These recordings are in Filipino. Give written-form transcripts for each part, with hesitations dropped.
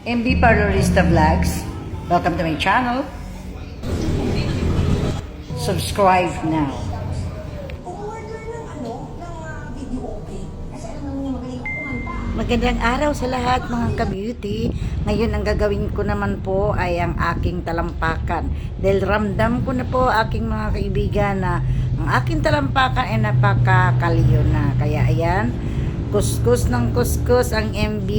MB Parlorista Vlogs. Welcome to my channel. Subscribe now. Order ng video okay. Kasi alam naman niya magaling ako kumanta. Magandang araw sa lahat mga ka-beauty. Ngayon ang gagawin ko naman po ay ang aking talampakan. Dahil ramdam ko na po aking mga kaibigan na ang aking talampakan ay napakakalyo na. Kaya ayan, kuskus ng kuskus ang MB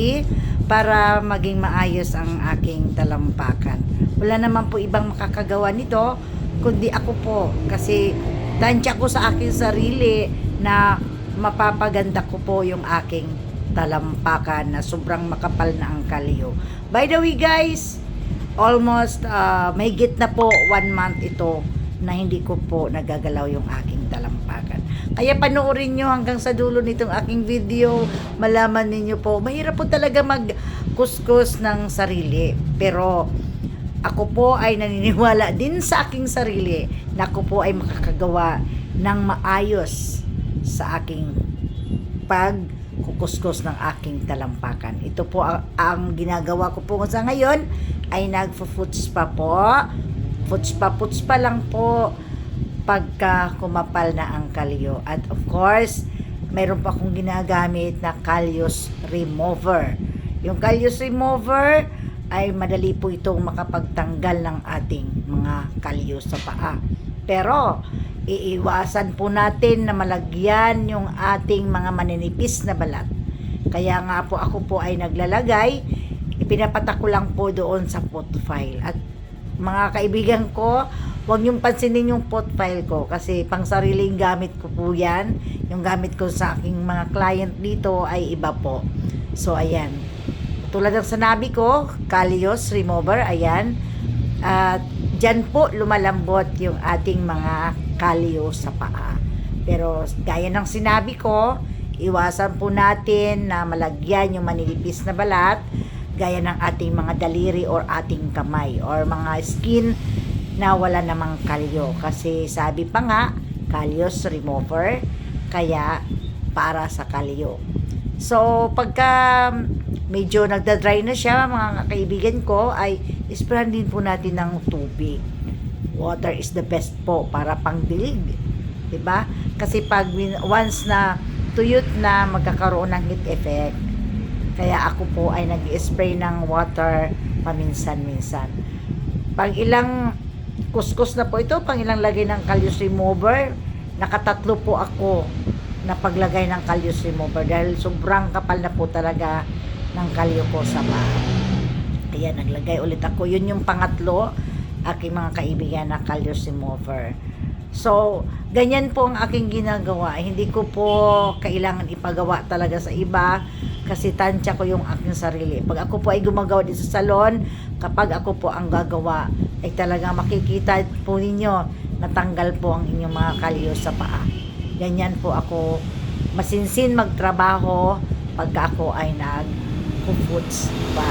para maging maayos ang aking talampakan. Wala naman po ibang makakagawa nito kundi ako po, kasi tansya ko sa aking sarili na mapapaganda ko po yung aking talampakan na sobrang makapal na ang kalyo. By the way guys, almost mahigit na po 1 month ito na hindi ko po nagagalaw yung aking talampakan. Kaya panoorin nyo hanggang sa dulo nitong aking video, malaman ninyo po, mahirap po talaga magkuskus ng sarili. Pero ako po ay naniniwala din sa aking sarili na ako po ay makakagawa ng maayos sa aking pagkukuskus ng aking talampakan. Ito po ang ginagawa ko po sa ngayon ay nagpo-foots pa po. Foots pa lang po pagka kumapal na ang kalyo. At of course, mayroon pa akong ginagamit na Kalyos Remover. Yung Kalyos Remover ay madali po itong makapagtanggal ng ating mga kalyo sa paa. Pero iiwasan po natin na malagyan yung ating mga maninipis na balat. Kaya nga po ako po ay naglalagay, ipinapatak ko lang po doon sa pot file. At mga kaibigan ko, huwag niyong pansinin yung pot file ko kasi pang sariling gamit ko po yan. Yung gamit ko sa aking mga client dito ay iba po. So ayan, tulad ng sinabi ko, Kalyos Remover, ayan. At dyan po lumalambot yung ating mga kalyo sa paa. Pero gaya ng sinabi ko, iwasan po natin na malagyan yung maninipis na balat gaya ng ating mga daliri or ating kamay or mga skin na wala namang kalyo. Kasi sabi pa nga, Kalyos Remover, kaya para sa kalyo. So pagka medyo nagda-dry na siya, mga kaibigan ko, ay isprayan din po natin ng tubig. Water is the best po para pangdilig, diba? Kasi pag once na tuyot na, magkakaroon ng heat effect. Kaya ako po ay nag-spray ng water paminsan-minsan. Pag ilang kuskus na po ito, pang ilang lagay ng Kalyos Remover, nakatatlo po ako na paglagay ng Kalyos Remover dahil sobrang kapal na po talaga ng kalyo ko sa paa. Kaya naglagay ulit ako. Yun yung pangatlo, aking mga kaibigan na Kalyos Remover. So, ganyan po ang aking ginagawa. Hindi ko po kailangan ipagawa talaga sa iba kasi tansya ko yung aking sarili. Pag ako po ay gumagawa dito sa salon, kapag ako po ang gagawa, ay talaga makikita po ninyo natanggal po ang inyong mga kalyo sa paa. Ganyan po ako masinsin magtrabaho pag ako ay nag-foots pa.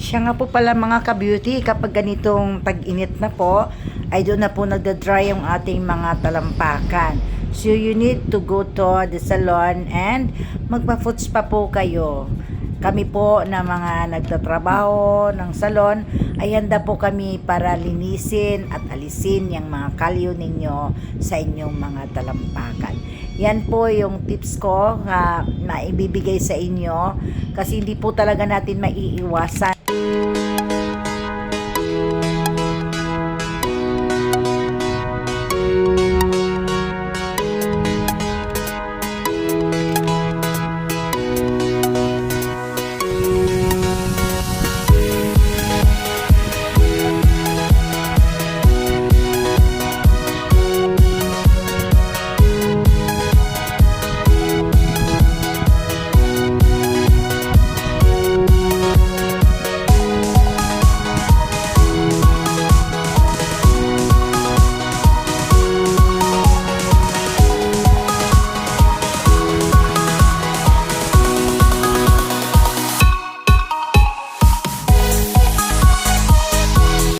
Siya nga po pala mga ka-beauty, kapag ganitong tag-init na po, ay doon na po nagda-dry yung ating mga talampakan. So you need to go to the salon and magpa-foots pa po kayo. Kami po na mga nagtatrabaho ng salon, ay handa po kami para linisin at alisin yung mga kalyo ninyo sa inyong mga talampakan. Yan po yung tips ko na ibibigay sa inyo kasi hindi po talaga natin maiiwasan